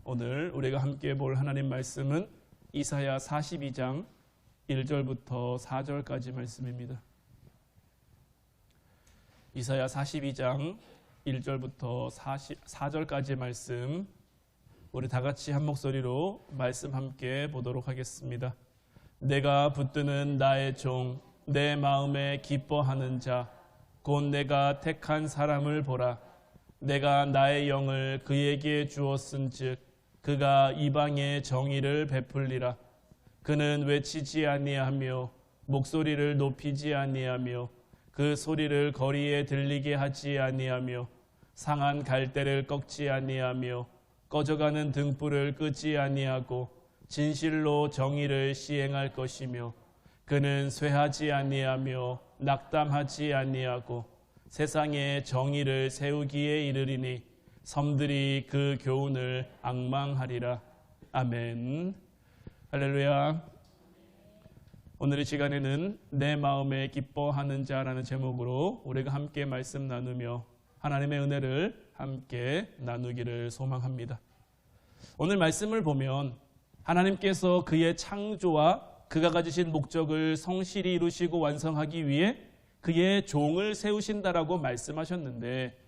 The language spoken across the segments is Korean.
오늘 우리가 함께 볼 하나님 말씀은 이사야 42장 1절부터 4절까지 말씀입니다. 이사야 42장 1절부터 4절까지 말씀, 우리 다 같이 한 목소리로 말씀 함께 보도록 하겠습니다. 내가 붙드는 나의 종, 내 마음에 기뻐하는 자, 곧 내가 택한 사람을 보라. 내가 나의 영을 그에게 주었은즉 그가 이방의 정의를 베풀리라. 그는 외치지 아니하며 목소리를 높이지 아니하며 그 소리를 거리에 들리게 하지 아니하며 상한 갈대를 꺾지 아니하며 꺼져가는 등불을 끄지 아니하고 진실로 정의를 시행할 것이며 그는 쇠하지 아니하며 낙담하지 아니하고 세상에 정의를 세우기에 이르리니 섬들이 그 교훈을 앙망하리라. 아멘. 할렐루야. 오늘 이 시간에는 내 마음에 기뻐하는 자라는 제목으로 우리가 함께 말씀 나누며 하나님의 은혜를 함께 나누기를 소망합니다. 오늘 말씀을 보면 하나님께서 그의 창조와 그가 가지신 목적을 성실히 이루시고 완성하기 위해 그의 종을 세우신다라고 말씀하셨는데,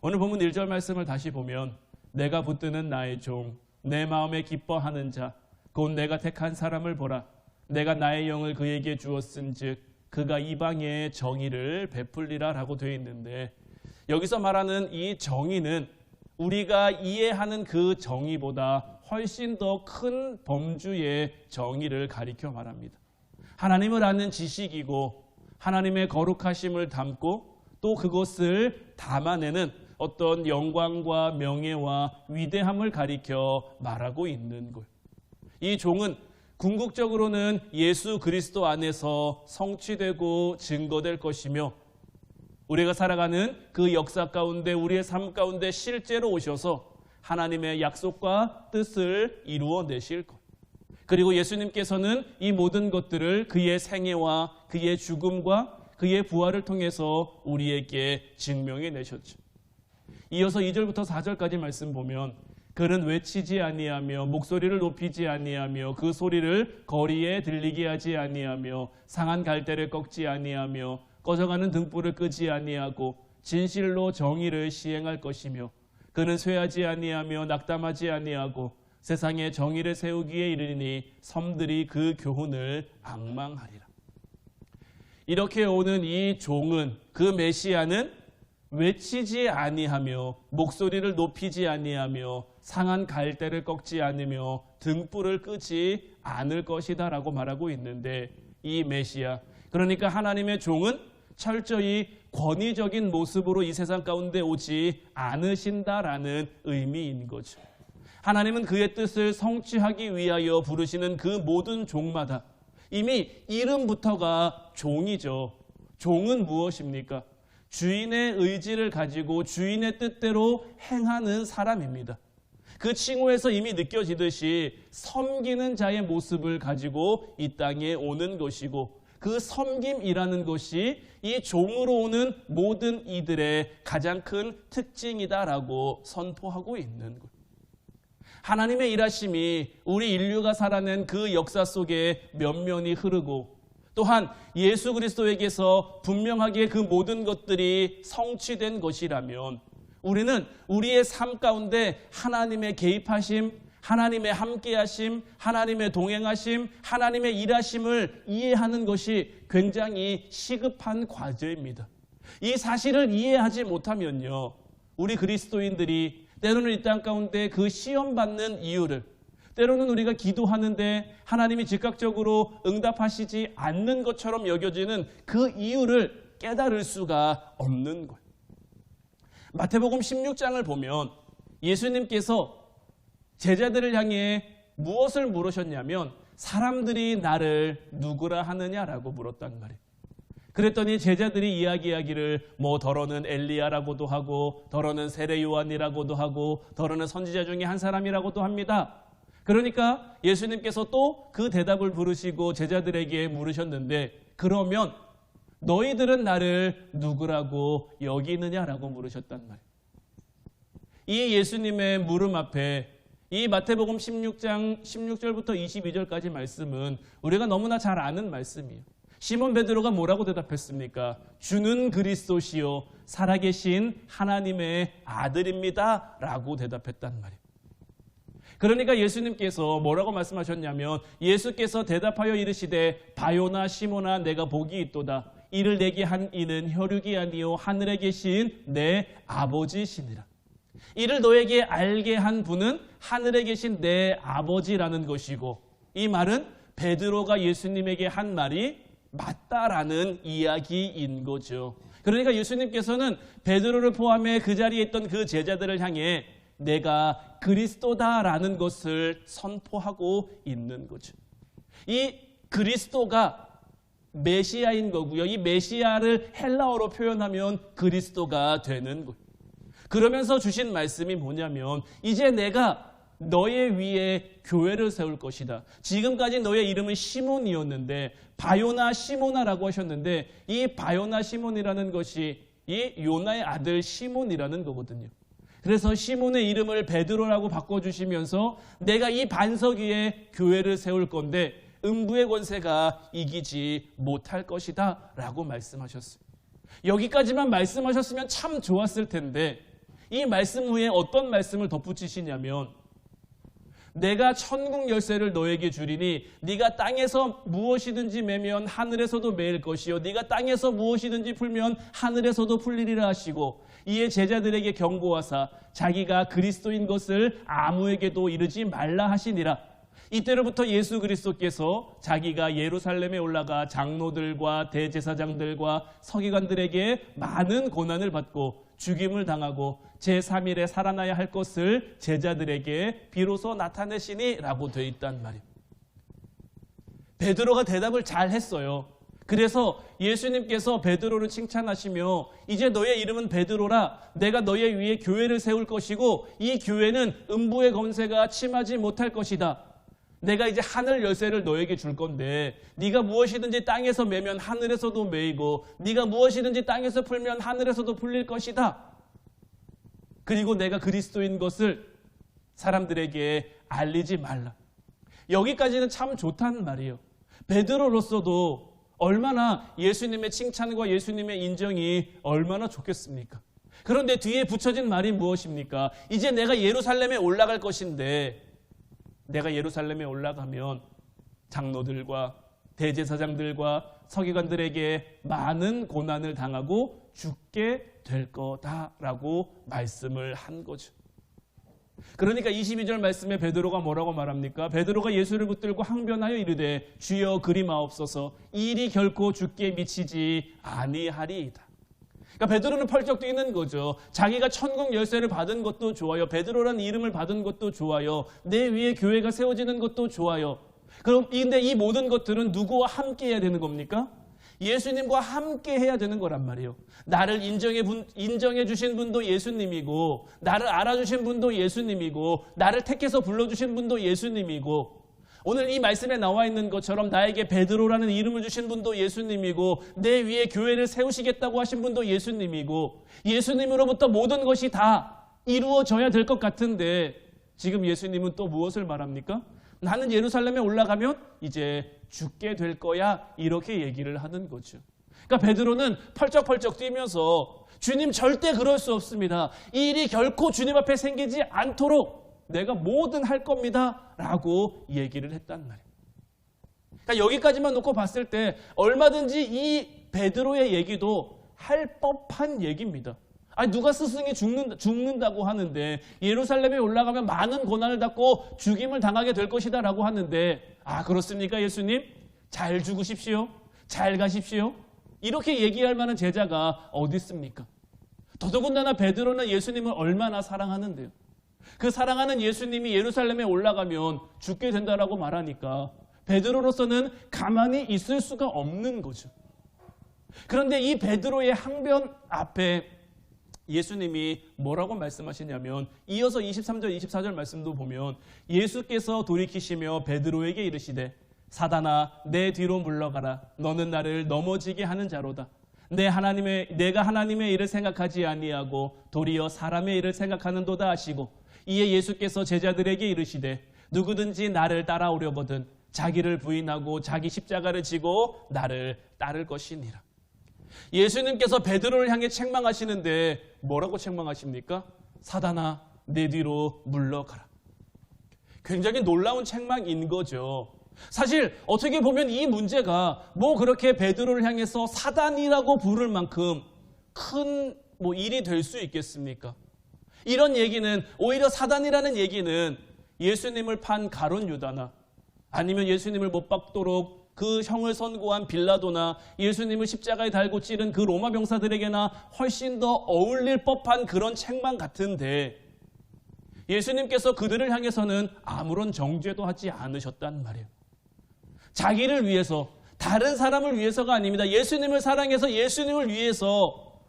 오늘 본문 1절 말씀을 다시 보면 내가 붙드는 나의 종, 내 마음에 기뻐하는 자, 곧 내가 택한 사람을 보라. 내가 나의 영을 그에게 주었은즉 그가 이방의 정의를 베풀리라 라고 되어 있는데, 여기서 말하는 이 정의는 우리가 이해하는 그 정의보다 훨씬 더 큰 범주의 정의를 가리켜 말합니다. 하나님을 아는 지식이고 하나님의 거룩하심을 담고 또 그것을 담아내는 어떤 영광과 명예와 위대함을 가리켜 말하고 있는 것. 이 종은 궁극적으로는 예수 그리스도 안에서 성취되고 증거될 것이며, 우리가 살아가는 그 역사 가운데 우리의 삶 가운데 실제로 오셔서 하나님의 약속과 뜻을 이루어내실 것. 그리고 예수님께서는 이 모든 것들을 그의 생애와 그의 죽음과 그의 부활을 통해서 우리에게 증명해 내셨죠. 이어서 2절부터 4절까지 말씀 보면 그는 외치지 아니하며 목소리를 높이지 아니하며 그 소리를 거리에 들리게 하지 아니하며 상한 갈대를 꺾지 아니하며 꺼져가는 등불을 끄지 아니하고 진실로 정의를 시행할 것이며 그는 쇠하지 아니하며 낙담하지 아니하고 세상에 정의를 세우기에 이르니 섬들이 그 교훈을 앙망하리라. 이렇게 오는 이 종은, 그 메시아는 외치지 아니하며 목소리를 높이지 아니하며 상한 갈대를 꺾지 않으며 등불을 끄지 않을 것이다 라고 말하고 있는데, 이 메시아, 그러니까 하나님의 종은 철저히 권위적인 모습으로 이 세상 가운데 오지 않으신다라는 의미인 거죠. 하나님은 그의 뜻을 성취하기 위하여 부르시는 그 모든 종마다 이미 이름부터가 종이죠. 종은 무엇입니까? 주인의 의지를 가지고 주인의 뜻대로 행하는 사람입니다. 그 칭호에서 이미 느껴지듯이 섬기는 자의 모습을 가지고 이 땅에 오는 것이고, 그 섬김이라는 것이 이 종으로 오는 모든 이들의 가장 큰 특징이다라고 선포하고 있는 것. 하나님의 일하심이 우리 인류가 살아낸 그 역사 속에 면면이 흐르고, 또한 예수 그리스도에게서 분명하게 그 모든 것들이 성취된 것이라면 우리는 우리의 삶 가운데 하나님의 개입하심, 하나님의 함께하심, 하나님의 동행하심, 하나님의 일하심을 이해하는 것이 굉장히 시급한 과제입니다. 이 사실을 이해하지 못하면요, 우리 그리스도인들이 때로는 이 땅 가운데 그 시험받는 이유를, 때로는 우리가 기도하는데 하나님이 즉각적으로 응답하시지 않는 것처럼 여겨지는 그 이유를 깨달을 수가 없는 거예요. 마태복음 16장을 보면 예수님께서 제자들을 향해 무엇을 물으셨냐면 사람들이 나를 누구라 하느냐라고 물었단 말이에요. 그랬더니 제자들이 이야기하기를 더러는 엘리야라고도 하고 더러는 세례 요한이라고도 하고 더러는 선지자 중에 한 사람이라고도 합니다. 그러니까 예수님께서 또 그 대답을 부르시고 제자들에게 물으셨는데, 그러면 너희들은 나를 누구라고 여기느냐라고 물으셨단 말이에요. 이 예수님의 물음 앞에 이 마태복음 16장 16절부터 22절까지 말씀은 우리가 너무나 잘 아는 말씀이에요. 시몬 베드로가 뭐라고 대답했습니까? 주는 그리스도시요 살아계신 하나님의 아들입니다 라고 대답했단 말이에요. 그러니까 예수님께서 뭐라고 말씀하셨냐면 예수께서 대답하여 이르시되 바요나 시몬아 내가 복이 있도다. 이를 내게 한 이는 혈육이 아니요 하늘에 계신 내 아버지시니라. 이를 너에게 알게 한 분은 하늘에 계신 내 아버지라는 것이고, 이 말은 베드로가 예수님에게 한 말이 맞다라는 이야기인 거죠. 그러니까 예수님께서는 베드로를 포함해 그 자리에 있던 그 제자들을 향해 내가 그리스도다라는 것을 선포하고 있는 거죠. 이 그리스도가 메시아인 거고요. 이 메시아를 헬라어로 표현하면 그리스도가 되는 거예요. 그러면서 주신 말씀이 뭐냐면 이제 내가 너의 위에 교회를 세울 것이다. 지금까지 너의 이름은 시몬이었는데 바요나 시모나라고 하셨는데 이 바요나 시몬이라는 것이 이 요나의 아들 시몬이라는 거거든요. 그래서 시몬의 이름을 베드로라고 바꿔주시면서 내가 이 반석 위에 교회를 세울 건데 음부의 권세가 이기지 못할 것이다 라고 말씀하셨어요. 여기까지만 말씀하셨으면 참 좋았을 텐데 이 말씀 후에 어떤 말씀을 덧붙이시냐면 내가 천국 열쇠를 너에게 주리니 네가 땅에서 무엇이든지 매면 하늘에서도 매일 것이요 네가 땅에서 무엇이든지 풀면 하늘에서도 풀리리라 하시고 이에 제자들에게 경고하사 자기가 그리스도인 것을 아무에게도 이르지 말라 하시니라. 이때로부터 예수 그리스도께서 자기가 예루살렘에 올라가 장로들과 대제사장들과 서기관들에게 많은 고난을 받고 죽임을 당하고 제3일에 살아나야 할 것을 제자들에게 비로소 나타내시니 라고 되어 있단 말이에요. 베드로가 대답을 잘 했어요. 그래서 예수님께서 베드로를 칭찬하시며 이제 너의 이름은 베드로라. 내가 너의 위에 교회를 세울 것이고 이 교회는 음부의 권세가 침하지 못할 것이다. 내가 이제 하늘 열쇠를 너에게 줄 건데 네가 무엇이든지 땅에서 매면 하늘에서도 매이고 네가 무엇이든지 땅에서 풀면 하늘에서도 풀릴 것이다. 그리고 내가 그리스도인 것을 사람들에게 알리지 말라. 여기까지는 참 좋다는 말이에요. 베드로로서도 얼마나 예수님의 칭찬과 예수님의 인정이 얼마나 좋겠습니까? 그런데 뒤에 붙여진 말이 무엇입니까? 이제 내가 예루살렘에 올라갈 것인데 내가 예루살렘에 올라가면 장로들과 대제사장들과 서기관들에게 많은 고난을 당하고 죽게 될 거다라고 말씀을 한 거죠. 그러니까 22절 말씀에 베드로가 뭐라고 말합니까? 베드로가 예수를 붙들고 항변하여 이르되 주여 그리마옵소서 이 일이 결코 주께 미치지 아니하리이다. 그러니까 베드로는 펄쩍 뛰는 거죠. 자기가 천국 열쇠를 받은 것도 좋아요. 베드로라는 이름을 받은 것도 좋아요. 내 위에 교회가 세워지는 것도 좋아요. 그런데 이 모든 것들은 누구와 함께 해야 되는 겁니까? 예수님과 함께 해야 되는 거란 말이에요. 나를 인정해 주신 분도 예수님이고 나를 알아주신 분도 예수님이고 나를 택해서 불러주신 분도 예수님이고 오늘 이 말씀에 나와 있는 것처럼 나에게 베드로라는 이름을 주신 분도 예수님이고 내 위에 교회를 세우시겠다고 하신 분도 예수님이고 예수님으로부터 모든 것이 다 이루어져야 될 것 같은데 지금 예수님은 또 무엇을 말합니까? 나는 예루살렘에 올라가면 이제 죽게 될 거야 이렇게 얘기를 하는 거죠. 그러니까 베드로는 펄쩍펄쩍 뛰면서 주님 절대 그럴 수 없습니다. 이 일이 결코 주님 앞에 생기지 않도록 내가 뭐든 할 겁니다 라고 얘기를 했단 말이에요. 그러니까 여기까지만 놓고 봤을 때 얼마든지 이 베드로의 얘기도 할 법한 얘기입니다. 아니 누가 스승이 죽는다고 하는데 예루살렘에 올라가면 많은 고난을 받고 죽임을 당하게 될 것이다 라고 하는데 아 그렇습니까 예수님? 잘 죽으십시오. 잘 가십시오. 이렇게 얘기할 만한 제자가 어디 있습니까? 더더군다나 베드로는 예수님을 얼마나 사랑하는데요. 그 사랑하는 예수님이 예루살렘에 올라가면 죽게 된다라고 말하니까 베드로로서는 가만히 있을 수가 없는 거죠. 그런데 이 베드로의 항변 앞에 예수님이 뭐라고 말씀하시냐면 이어서 23절 24절 말씀도 보면 예수께서 돌이키시며 베드로에게 이르시되 사단아 내 뒤로 물러가라 너는 나를 넘어지게 하는 자로다. 내가 하나님의 일을 생각하지 아니하고 도리어 사람의 일을 생각하는도다 하시고 이에 예수께서 제자들에게 이르시되 누구든지 나를 따라오려거든 자기를 부인하고 자기 십자가를 지고 나를 따를 것이니라. 예수님께서 베드로를 향해 책망하시는데 뭐라고 책망하십니까? 사단아, 내 뒤로 물러가라. 굉장히 놀라운 책망인 거죠. 사실 어떻게 보면 이 문제가 뭐 그렇게 베드로를 향해서 사단이라고 부를 만큼 큰 일이 될 수 있겠습니까? 이런 얘기는, 오히려 사단이라는 얘기는 예수님을 판 가룟 유다나 아니면 예수님을 못 박도록 그 형을 선고한 빌라도나 예수님을 십자가에 달고 찌른 그 로마 병사들에게나 훨씬 더 어울릴 법한 그런 책망 같은데, 예수님께서 그들을 향해서는 아무런 정죄도 하지 않으셨단 말이에요. 자기를 위해서, 다른 사람을 위해서가 아닙니다. 예수님을 사랑해서 예수님을 위해서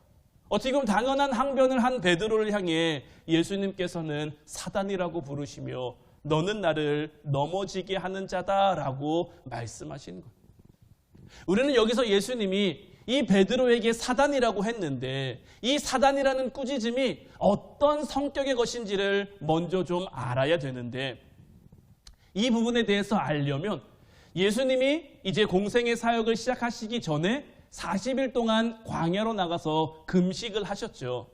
어떻게 보면 당연한 항변을 한 베드로를 향해 예수님께서는 사단이라고 부르시며 너는 나를 넘어지게 하는 자다라고 말씀하신 거예요. 우리는 여기서 예수님이 이 베드로에게 사단이라고 했는데 이 사단이라는 꾸짖음이 어떤 성격의 것인지를 먼저 좀 알아야 되는데, 이 부분에 대해서 알려면 예수님이 이제 공생의 사역을 시작하시기 전에 40일 동안 광야로 나가서 금식을 하셨죠.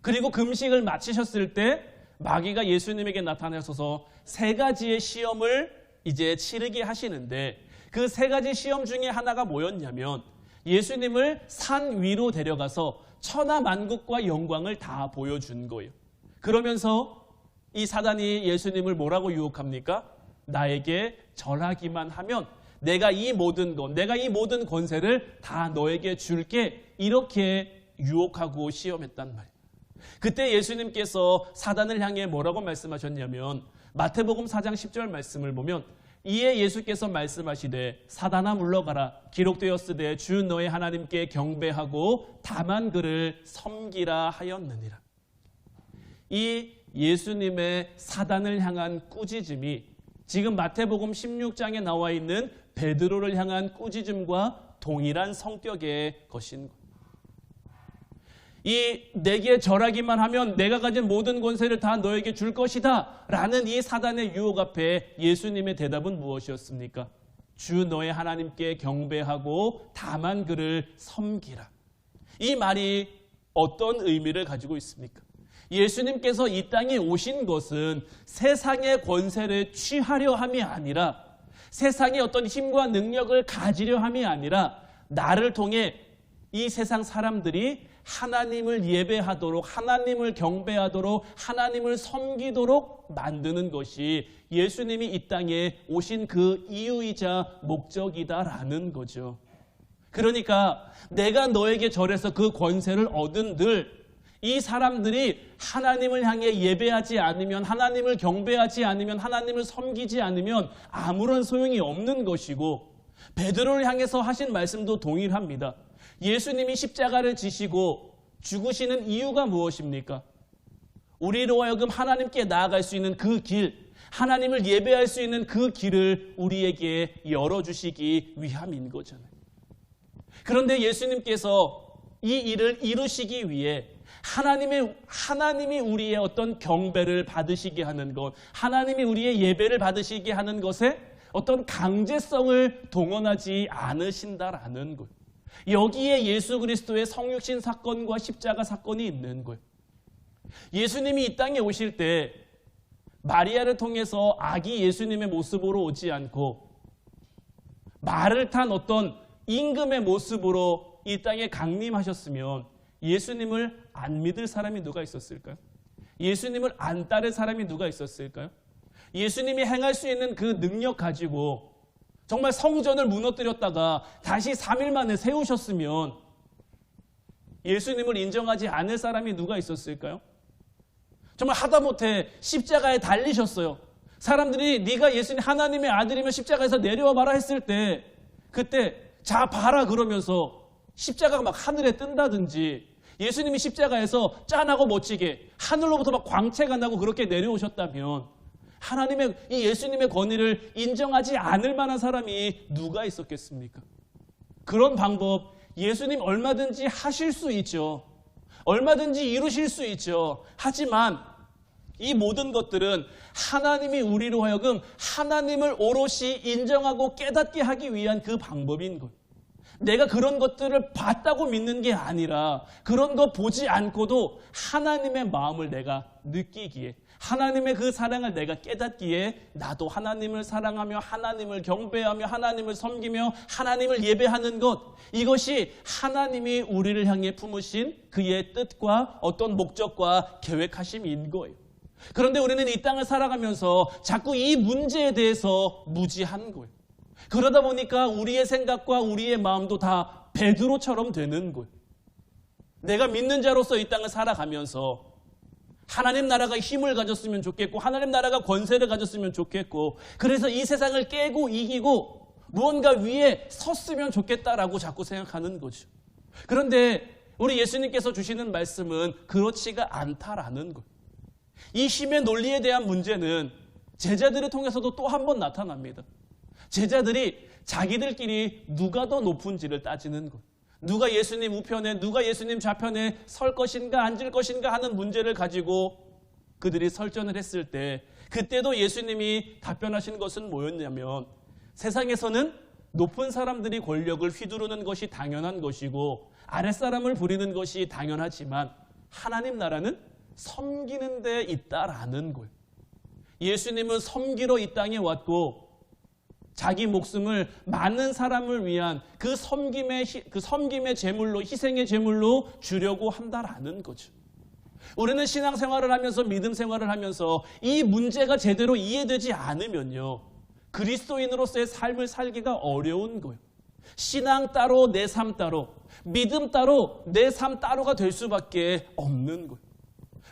그리고 금식을 마치셨을 때 마귀가 예수님에게 나타나셔서 3가지의 시험을 이제 치르게 하시는데, 그 3가지 시험 중에 하나가 뭐였냐면 예수님을 산 위로 데려가서 천하만국과 영광을 다 보여준 거예요. 그러면서 이 사단이 예수님을 뭐라고 유혹합니까? 나에게 절하기만 하면 내가 이 모든 권세를 다 너에게 줄게, 이렇게 유혹하고 시험했단 말이에요. 그때 예수님께서 사단을 향해 뭐라고 말씀하셨냐면 마태복음 4장 10절 말씀을 보면, 이에 예수께서 말씀하시되 사단아 물러가라, 기록되었으되 주 너의 하나님께 경배하고 다만 그를 섬기라 하였느니라. 이 예수님의 사단을 향한 꾸짖음이 지금 마태복음 16장에 나와 있는 베드로를 향한 꾸짖음과 동일한 성격의 것인 것. 이 내게 절하기만 하면 내가 가진 모든 권세를 다 너에게 줄 것이다 라는 이 사단의 유혹 앞에 예수님의 대답은 무엇이었습니까? 주 너의 하나님께 경배하고 다만 그를 섬기라. 이 말이 어떤 의미를 가지고 있습니까? 예수님께서 이 땅에 오신 것은 세상의 권세를 취하려 함이 아니라, 세상의 어떤 힘과 능력을 가지려 함이 아니라, 나를 통해 이 세상 사람들이 하나님을 예배하도록, 하나님을 경배하도록, 하나님을 섬기도록 만드는 것이 예수님이 이 땅에 오신 그 이유이자 목적이다라는 거죠. 그러니까 내가 너에게 절해서 그 권세를 얻은들, 이 사람들이 하나님을 향해 예배하지 않으면, 하나님을 경배하지 않으면, 하나님을 섬기지 않으면 아무런 소용이 없는 것이고, 베드로를 향해서 하신 말씀도 동일합니다. 예수님이 십자가를 지시고 죽으시는 이유가 무엇입니까? 우리로 하여금 하나님께 나아갈 수 있는 그 길, 하나님을 예배할 수 있는 그 길을 우리에게 열어주시기 위함인 거잖아요. 그런데 예수님께서 이 일을 이루시기 위해 하나님이 우리의 어떤 경배를 받으시게 하는 것, 하나님이 우리의 예배를 받으시게 하는 것에 어떤 강제성을 동원하지 않으신다라는 것. 여기에 예수 그리스도의 성육신 사건과 십자가 사건이 있는 거예요. 예수님이 이 땅에 오실 때 마리아를 통해서 아기 예수님의 모습으로 오지 않고 말을 탄 어떤 임금의 모습으로 이 땅에 강림하셨으면 예수님을 안 믿을 사람이 누가 있었을까요? 예수님을 안 따를 사람이 누가 있었을까요? 예수님이 행할 수 있는 그 능력 가지고 정말 성전을 무너뜨렸다가 다시 3일 만에 세우셨으면 예수님을 인정하지 않을 사람이 누가 있었을까요? 정말 하다못해 십자가에 달리셨어요. 사람들이 네가 예수님 하나님의 아들이면 십자가에서 내려와 봐라 했을 때, 그때 자 봐라 그러면서 십자가가 막 하늘에 뜬다든지, 예수님이 십자가에서 짠하고 멋지게 하늘로부터 막 광채가 나고 그렇게 내려오셨다면 하나님의 이 예수님의 권위를 인정하지 않을 만한 사람이 누가 있었겠습니까? 그런 방법 예수님 얼마든지 하실 수 있죠. 얼마든지 이루실 수 있죠. 하지만 이 모든 것들은 하나님이 우리로 하여금 하나님을 오롯이 인정하고 깨닫게 하기 위한 그 방법인 거예요. 내가 그런 것들을 봤다고 믿는 게 아니라 그런 거 보지 않고도 하나님의 마음을 내가 느끼기에, 하나님의 그 사랑을 내가 깨닫기에 나도 하나님을 사랑하며 하나님을 경배하며 하나님을 섬기며 하나님을 예배하는 것, 이것이 하나님이 우리를 향해 품으신 그의 뜻과 어떤 목적과 계획하심인 거예요. 그런데 우리는 이 땅을 살아가면서 자꾸 이 문제에 대해서 무지한 거예요. 그러다 보니까 우리의 생각과 우리의 마음도 다 베드로처럼 되는 거예요. 내가 믿는 자로서 이 땅을 살아가면서 하나님 나라가 힘을 가졌으면 좋겠고 하나님 나라가 권세를 가졌으면 좋겠고 그래서 이 세상을 깨고 이기고 무언가 위에 섰으면 좋겠다라고 자꾸 생각하는 거죠. 그런데 우리 예수님께서 주시는 말씀은 그렇지가 않다라는 거예요. 이 힘의 논리에 대한 문제는 제자들을 통해서도 또 한 번 나타납니다. 제자들이 자기들끼리 누가 더 높은지를 따지는 것, 누가 예수님 우편에 누가 예수님 좌편에 설 것인가 앉을 것인가 하는 문제를 가지고 그들이 설전을 했을 때 그때도 예수님이 답변하신 것은 뭐였냐면 세상에서는 높은 사람들이 권력을 휘두르는 것이 당연한 것이고 아랫사람을 부리는 것이 당연하지만 하나님 나라는 섬기는 데 있다라는 거예요. 예수님은 섬기러 이 땅에 왔고 자기 목숨을 많은 사람을 위한 그 섬김의 제물로, 희생의 제물로 주려고 한다라는 거죠. 우리는 신앙생활을 하면서 믿음 생활을 하면서 이 문제가 제대로 이해되지 않으면요, 그리스도인으로서의 삶을 살기가 어려운 거예요. 신앙 따로 내 삶 따로, 믿음 따로 내 삶 따로가 될 수밖에 없는 거예요.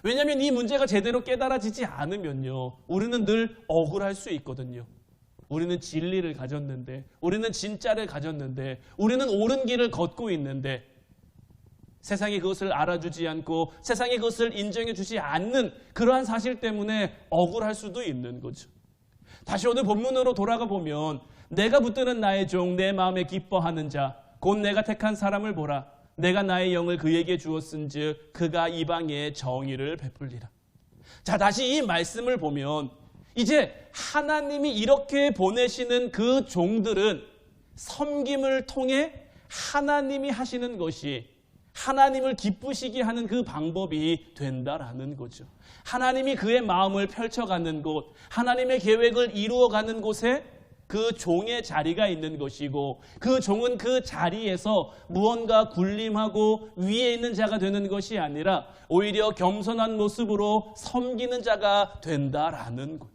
왜냐하면 이 문제가 제대로 깨달아지지 않으면요, 우리는 늘 억울할 수 있거든요. 우리는 진리를 가졌는데, 우리는 진짜를 가졌는데, 우리는 옳은 길을 걷고 있는데 세상이 그것을 알아주지 않고 세상이 그것을 인정해 주지 않는 그러한 사실 때문에 억울할 수도 있는 거죠. 다시 오늘 본문으로 돌아가 보면 내가 붙드는 나의 종, 내 마음에 기뻐하는 자, 곧 내가 택한 사람을 보라. 내가 나의 영을 그에게 주었은즉 그가 이방에 정의를 베풀리라. 자, 다시 이 말씀을 보면 이제 하나님이 이렇게 보내시는 그 종들은 섬김을 통해 하나님이 하시는 것이 하나님을 기쁘시게 하는 그 방법이 된다라는 거죠. 하나님이 그의 마음을 펼쳐가는 곳, 하나님의 계획을 이루어가는 곳에 그 종의 자리가 있는 것이고 그 종은 그 자리에서 무언가 군림하고 위에 있는 자가 되는 것이 아니라 오히려 겸손한 모습으로 섬기는 자가 된다라는 것.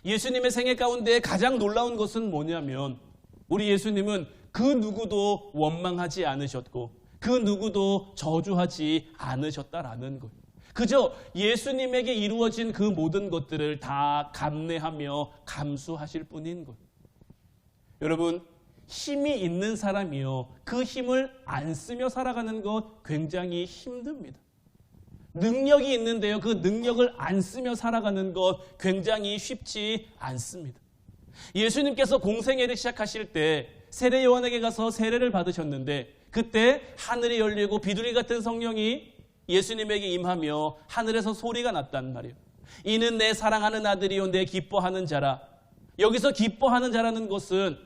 예수님의 생애 가운데 가장 놀라운 것은 뭐냐면 우리 예수님은 그 누구도 원망하지 않으셨고 그 누구도 저주하지 않으셨다라는 것. 그저 예수님에게 이루어진 그 모든 것들을 다 감내하며 감수하실 뿐인 것. 여러분, 힘이 있는 사람이요, 그 힘을 안 쓰며 살아가는 것 굉장히 힘듭니다. 능력이 있는데요, 그 능력을 안 쓰며 살아가는 것 굉장히 쉽지 않습니다. 예수님께서 공생애를 시작하실 때 세례 요한에게 가서 세례를 받으셨는데 그때 하늘이 열리고 비둘기 같은 성령이 예수님에게 임하며 하늘에서 소리가 났단 말이에요. 이는 내 사랑하는 아들이요 내 기뻐하는 자라. 여기서 기뻐하는 자라는 것은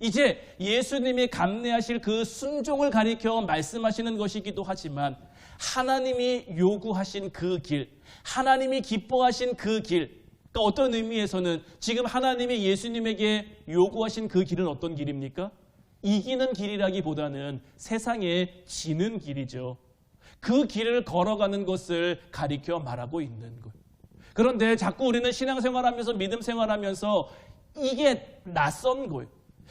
이제 예수님이 감내하실 그 순종을 가리켜 말씀하시는 것이기도 하지만 하나님이 요구하신 그 길, 하나님이 기뻐하신 그 길, 그러니까 어떤 의미에서는 지금 하나님이 예수님에게 요구하신 그 길은 어떤 길입니까? 이기는 길이라기보다는 세상에 지는 길이죠. 그 길을 걸어가는 것을 가리켜 말하고 있는 거예요. 그런데 자꾸 우리는 신앙생활하면서 믿음 생활하면서 이게 낯선 거예요.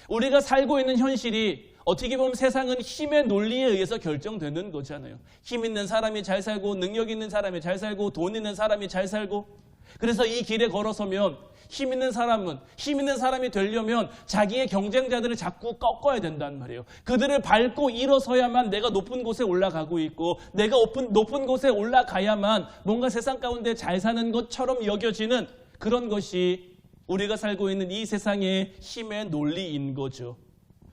우리가 살고 있는 현실이 어떻게 보면 세상은 힘의 논리에 의해서 결정되는 거잖아요. 힘 있는 사람이 잘 살고 능력 있는 사람이 잘 살고 돈 있는 사람이 잘 살고, 그래서 이 길에 걸어서면 힘 있는 사람이 되려면 자기의 경쟁자들을 자꾸 꺾어야 된단 말이에요. 그들을 밟고 일어서야만 내가 높은 곳에 올라가고 있고 내가 높은 곳에 올라가야만 뭔가 세상 가운데 잘 사는 것처럼 여겨지는 그런 것이 우리가 살고 있는 이 세상의 힘의 논리인 거죠.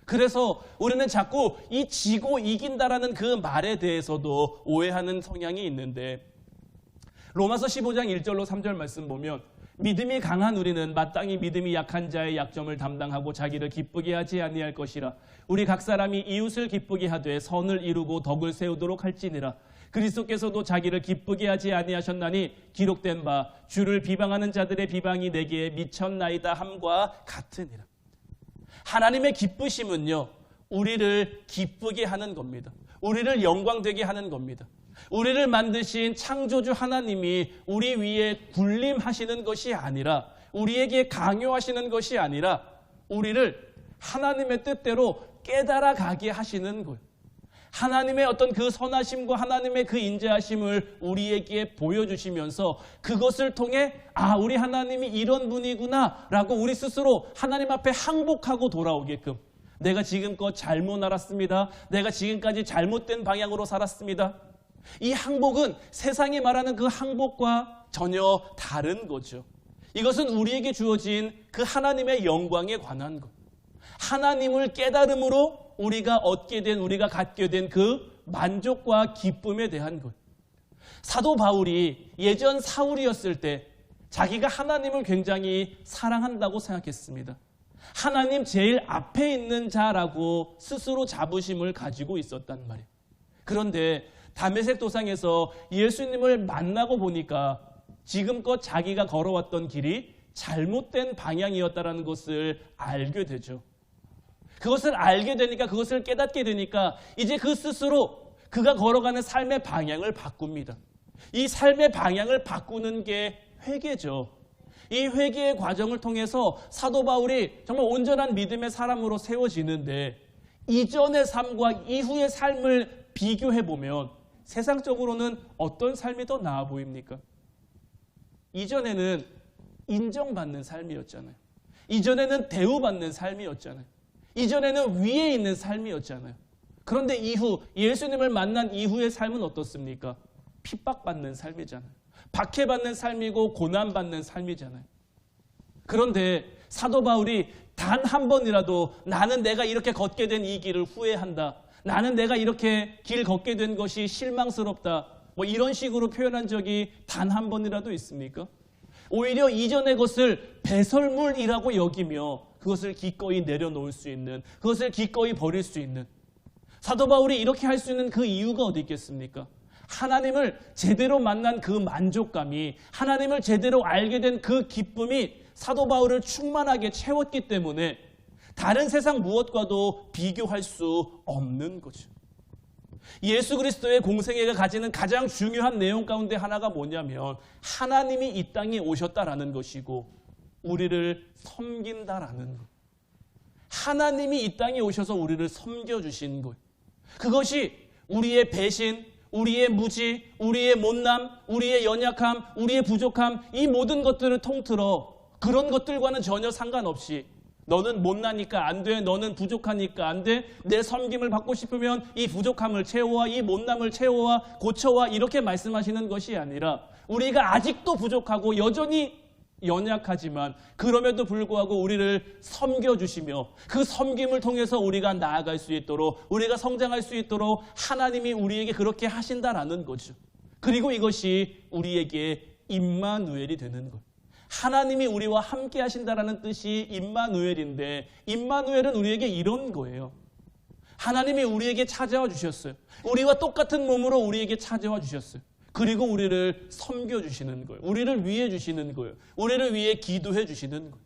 그래서 우리는 자꾸 이 지고 이긴다라는 그 말에 대해서도 오해하는 성향이 있는데, 로마서 15장 1절로 3절 말씀 보면 믿음이 강한 우리는 마땅히 믿음이 약한 자의 약점을 담당하고 자기를 기쁘게 하지 아니할 것이라. 우리 각 사람이 이웃을 기쁘게 하되 선을 이루고 덕을 세우도록 할지니라. 그리스도께서도 자기를 기쁘게 하지 아니하셨나니 기록된 바 주를 비방하는 자들의 비방이 내게 미쳤나이다 함과 같으니라. 하나님의 기쁘심은요, 우리를 기쁘게 하는 겁니다. 우리를 영광되게 하는 겁니다. 우리를 만드신 창조주 하나님이 우리 위에 군림하시는 것이 아니라, 우리에게 강요하시는 것이 아니라 우리를 하나님의 뜻대로 깨달아 가게 하시는 거예요. 하나님의 어떤 그 선하심과 하나님의 그 인자하심을 우리에게 보여주시면서 그것을 통해 우리 하나님이 이런 분이구나 라고 우리 스스로 하나님 앞에 항복하고 돌아오게끔, 내가 지금껏 잘못 알았습니다. 내가 지금까지 잘못된 방향으로 살았습니다. 이 항복은 세상이 말하는 그 항복과 전혀 다른 거죠. 이것은 우리에게 주어진 그 하나님의 영광에 관한 것. 하나님을 깨달음으로 우리가 얻게 된, 우리가 갖게 된 그 만족과 기쁨에 대한 것. 사도 바울이 예전 사울이었을 때 자기가 하나님을 굉장히 사랑한다고 생각했습니다. 하나님 제일 앞에 있는 자라고 스스로 자부심을 가지고 있었단 말이에요. 그런데 다메섹 도상에서 예수님을 만나고 보니까 지금껏 자기가 걸어왔던 길이 잘못된 방향이었다는 것을 알게 되죠. 그것을 알게 되니까, 그것을 깨닫게 되니까 이제 그 스스로 그가 걸어가는 삶의 방향을 바꿉니다. 이 삶의 방향을 바꾸는 게 회개죠. 이 회개의 과정을 통해서 사도 바울이 정말 온전한 믿음의 사람으로 세워지는데, 이전의 삶과 이후의 삶을 비교해 보면 세상적으로는 어떤 삶이 더 나아 보입니까? 이전에는 인정받는 삶이었잖아요. 이전에는 대우받는 삶이었잖아요. 이전에는 위에 있는 삶이었잖아요. 그런데 이후, 예수님을 만난 이후의 삶은 어떻습니까? 핍박받는 삶이잖아요. 박해받는 삶이고 고난받는 삶이잖아요. 그런데 사도 바울이 단 한 번이라도 나는 내가 이렇게 걷게 된 이 길을 후회한다, 나는 내가 이렇게 길 걷게 된 것이 실망스럽다, 이런 식으로 표현한 적이 단 한 번이라도 있습니까? 오히려 이전의 것을 배설물이라고 여기며 그것을 기꺼이 내려놓을 수 있는, 그것을 기꺼이 버릴 수 있는, 사도 바울이 이렇게 할 수 있는 그 이유가 어디 있겠습니까? 하나님을 제대로 만난 그 만족감이, 하나님을 제대로 알게 된 그 기쁨이 사도 바울을 충만하게 채웠기 때문에 다른 세상 무엇과도 비교할 수 없는 거죠. 예수 그리스도의 공생애가 가지는 가장 중요한 내용 가운데 하나가 뭐냐면 하나님이 이 땅에 오셨다라는 것이고 우리를 섬긴다라는 것. 하나님이 이 땅에 오셔서 우리를 섬겨주신 것. 그것이 우리의 배신, 우리의 무지, 우리의 못남, 우리의 연약함, 우리의 부족함, 이 모든 것들을 통틀어 그런 것들과는 전혀 상관없이 너는 못나니까 안 돼, 너는 부족하니까 안 돼, 내 섬김을 받고 싶으면 이 부족함을 채워와, 이 못남을 채워와, 고쳐와, 이렇게 말씀하시는 것이 아니라 우리가 아직도 부족하고 여전히 연약하지만 그럼에도 불구하고 우리를 섬겨주시며 그 섬김을 통해서 우리가 나아갈 수 있도록, 우리가 성장할 수 있도록 하나님이 우리에게 그렇게 하신다라는 거죠. 그리고 이것이 우리에게 임마누엘이 되는 것. 하나님이 우리와 함께 하신다라는 뜻이 임마누엘인데, 임마누엘은 우리에게 이런 거예요. 하나님이 우리에게 찾아와 주셨어요. 우리와 똑같은 몸으로 우리에게 찾아와 주셨어요. 그리고 우리를 섬겨주시는 거예요. 우리를 위해 주시는 거예요. 우리를 위해 기도해 주시는 거예요.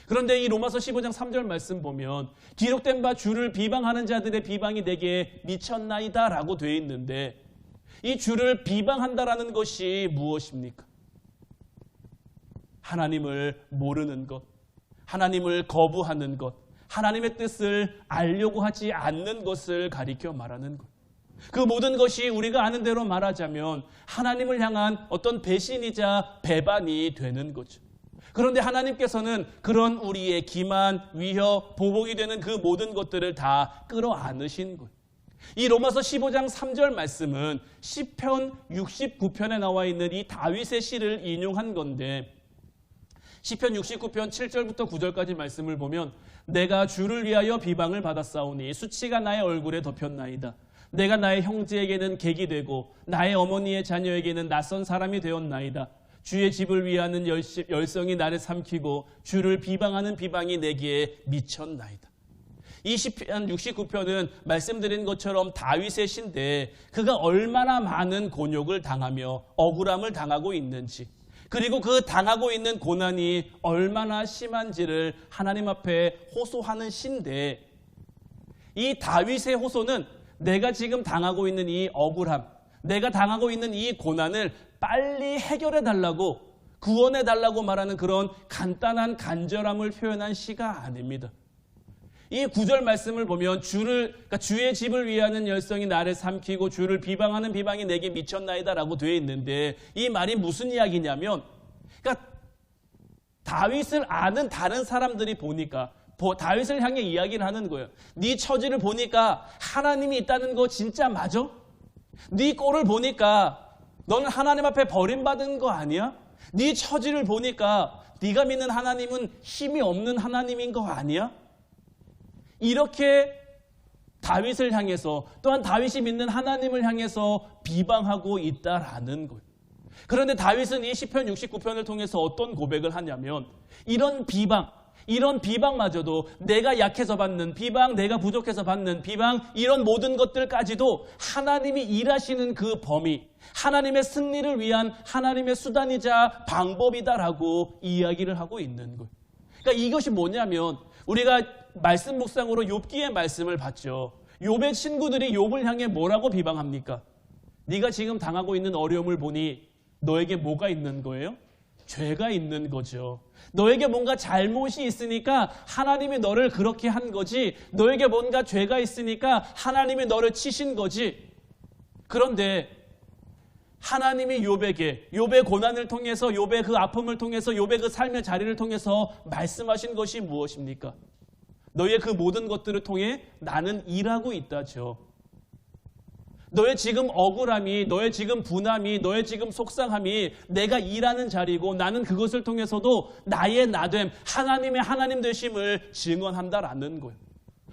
그런데 이 로마서 15장 3절 말씀 보면 기록된 바 주를 비방하는 자들의 비방이 내게 미쳤나이다 라고 되어 있는데, 이 주를 비방한다라는 것이 무엇입니까? 하나님을 모르는 것, 하나님을 거부하는 것, 하나님의 뜻을 알려고 하지 않는 것을 가리켜 말하는 것. 그 모든 것이 우리가 아는 대로 말하자면 하나님을 향한 어떤 배신이자 배반이 되는 거죠. 그런데 하나님께서는 그런 우리의 기만, 위협, 보복이 되는 그 모든 것들을 다 끌어안으신 거예요. 이 로마서 15장 3절 말씀은 시편 69편에 나와 있는 이 다윗의 시를 인용한 건데, 시편 69편 7절부터 9절까지 말씀을 보면 내가 주를 위하여 비방을 받았사오니 수치가 나의 얼굴에 덮였나이다. 내가 나의 형제에게는 객이 되고 나의 어머니의 자녀에게는 낯선 사람이 되었나이다. 주의 집을 위하는 열성이 나를 삼키고 주를 비방하는 비방이 내게 미쳤나이다. 이 시편 69편은 말씀드린 것처럼 다윗의 시인데 그가 얼마나 많은 곤욕을 당하며 억울함을 당하고 있는지, 그리고 그 당하고 있는 고난이 얼마나 심한지를 하나님 앞에 호소하는 시인데, 이 다윗의 호소는 내가 지금 당하고 있는 이 억울함, 내가 당하고 있는 이 고난을 빨리 해결해 달라고, 구원해 달라고 말하는 그런 간단한 간절함을 표현한 시가 아닙니다. 이 9절 말씀을 보면 그러니까 주의 집을 위하는 열성이 나를 삼키고 주를 비방하는 비방이 내게 미쳤나이다라고 되어 있는데, 이 말이 무슨 이야기냐면, 그러니까 다윗을 아는 다른 사람들이 보니까 다윗을 향해 이야기를 하는 거예요. 네 처지를 보니까 하나님이 있다는 거 진짜 맞아? 네 꼴을 보니까 너는 하나님 앞에 버림받은 거 아니야? 네 처지를 보니까 네가 믿는 하나님은 힘이 없는 하나님인 거 아니야? 이렇게 다윗을 향해서, 또한 다윗이 믿는 하나님을 향해서 비방하고 있다라는 거예요. 그런데 다윗은 이 시편 69편을 통해서 어떤 고백을 하냐면, 이런 비방마저도, 내가 약해서 받는 비방, 내가 부족해서 받는 비방, 이런 모든 것들까지도 하나님이 일하시는 그 범위, 하나님의 승리를 위한 하나님의 수단이자 방법이다라고 이야기를 하고 있는 거예요. 그러니까 이것이 뭐냐면, 우리가 말씀 묵상으로 욥기의 말씀을 봤죠. 욥의 친구들이 욥을 향해 뭐라고 비방합니까? 네가 지금 당하고 있는 어려움을 보니 너에게 뭐가 있는 거예요? 죄가 있는 거죠. 너에게 뭔가 잘못이 있으니까 하나님이 너를 그렇게 한 거지, 너에게 뭔가 죄가 있으니까 하나님이 너를 치신 거지. 그런데 하나님이 욥의 고난을 통해서, 욥의 그 아픔을 통해서, 욥의 그 삶의 자리를 통해서 말씀하신 것이 무엇입니까? 너의 그 모든 것들을 통해 나는 일하고 있다죠. 너의 지금 억울함이, 너의 지금 분함이, 너의 지금 속상함이 내가 일하는 자리고, 나는 그것을 통해서도 나의 나됨, 하나님의 하나님 되심을 증언한다라는 거예요.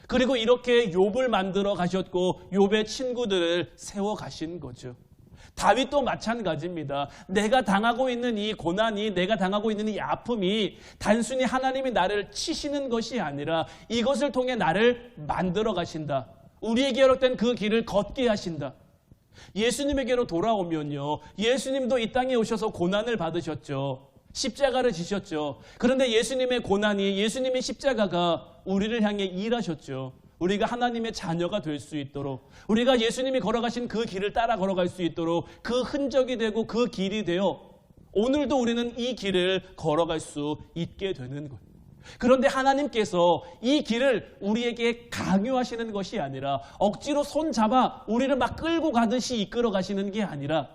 그리고 이렇게 욥을 만들어 가셨고 욥의 친구들을 세워 가신 거죠. 다윗도 마찬가지입니다. 내가 당하고 있는 이 고난이, 내가 당하고 있는 이 아픔이 단순히 하나님이 나를 치시는 것이 아니라 이것을 통해 나를 만들어 가신다. 우리에게 허락된 그 길을 걷게 하신다. 예수님에게로 돌아오면요, 예수님도 이 땅에 오셔서 고난을 받으셨죠. 십자가를 지셨죠. 그런데 예수님의 고난이, 예수님의 십자가가 우리를 향해 일하셨죠. 우리가 하나님의 자녀가 될 수 있도록, 우리가 예수님이 걸어가신 그 길을 따라 걸어갈 수 있도록 그 흔적이 되고 그 길이 되어 오늘도 우리는 이 길을 걸어갈 수 있게 되는 거예요. 그런데 하나님께서 이 길을 우리에게 강요하시는 것이 아니라, 억지로 손잡아 우리를 막 끌고 가듯이 이끌어 가시는 게 아니라,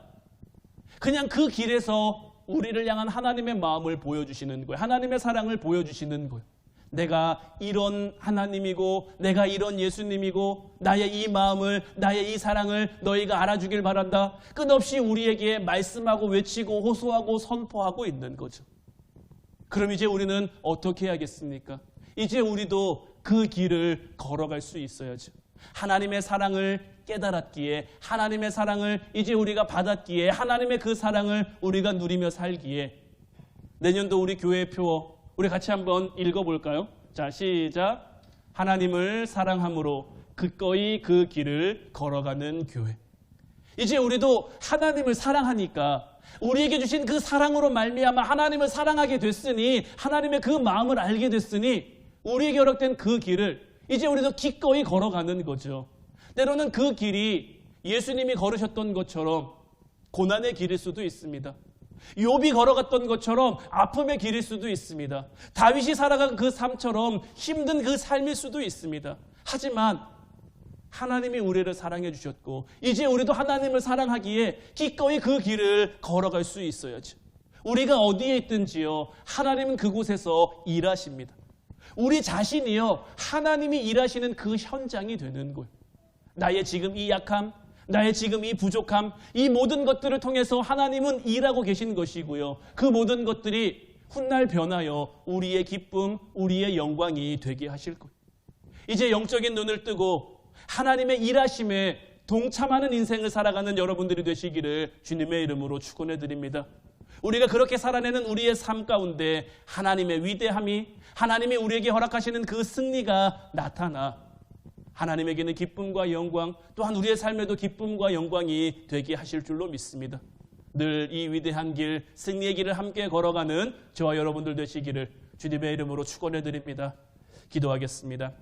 그냥 그 길에서 우리를 향한 하나님의 마음을 보여주시는 거예요. 하나님의 사랑을 보여주시는 거예요. 내가 이런 하나님이고, 내가 이런 예수님이고, 나의 이 마음을, 나의 이 사랑을 너희가 알아주길 바란다. 끝없이 우리에게 말씀하고 외치고 호소하고 선포하고 있는 거죠. 그럼 이제 우리는 어떻게 해야겠습니까? 이제 우리도 그 길을 걸어갈 수 있어야죠. 하나님의 사랑을 깨달았기에, 하나님의 사랑을 이제 우리가 받았기에, 하나님의 그 사랑을 우리가 누리며 살기에, 내년도 우리 교회 표 우리 같이 한번 읽어볼까요? 자, 시작. 하나님을 사랑함으로 기꺼이 그 길을 걸어가는 교회. 이제 우리도 하나님을 사랑하니까, 우리에게 주신 그 사랑으로 말미암아 하나님을 사랑하게 됐으니, 하나님의 그 마음을 알게 됐으니, 우리에게 허락된 그 길을 이제 우리도 기꺼이 걸어가는 거죠. 때로는 그 길이 예수님이 걸으셨던 것처럼 고난의 길일 수도 있습니다. 욥이 걸어갔던 것처럼 아픔의 길일 수도 있습니다. 다윗이 살아간 그 삶처럼 힘든 그 삶일 수도 있습니다. 하지만 하나님이 우리를 사랑해 주셨고, 이제 우리도 하나님을 사랑하기에 기꺼이 그 길을 걸어갈 수 있어야죠. 우리가 어디에 있든지요, 하나님은 그곳에서 일하십니다. 우리 자신이요, 하나님이 일하시는 그 현장이 되는 거예요. 나의 지금 이 약함, 나의 지금 이 부족함, 이 모든 것들을 통해서 하나님은 일하고 계신 것이고요, 그 모든 것들이 훗날 변하여 우리의 기쁨, 우리의 영광이 되게 하실 거예요. 이제 영적인 눈을 뜨고 하나님의 일하심에 동참하는 인생을 살아가는 여러분들이 되시기를 주님의 이름으로 축원해 드립니다. 우리가 그렇게 살아내는 우리의 삶 가운데 하나님의 위대함이, 하나님이 우리에게 허락하시는 그 승리가 나타나 하나님에게는 기쁨과 영광, 또한 우리의 삶에도 기쁨과 영광이 되게 하실 줄로 믿습니다. 늘 이 위대한 길, 승리의 길을 함께 걸어가는 저와 여러분들 되시기를 주님의 이름으로 축원해 드립니다. 기도하겠습니다.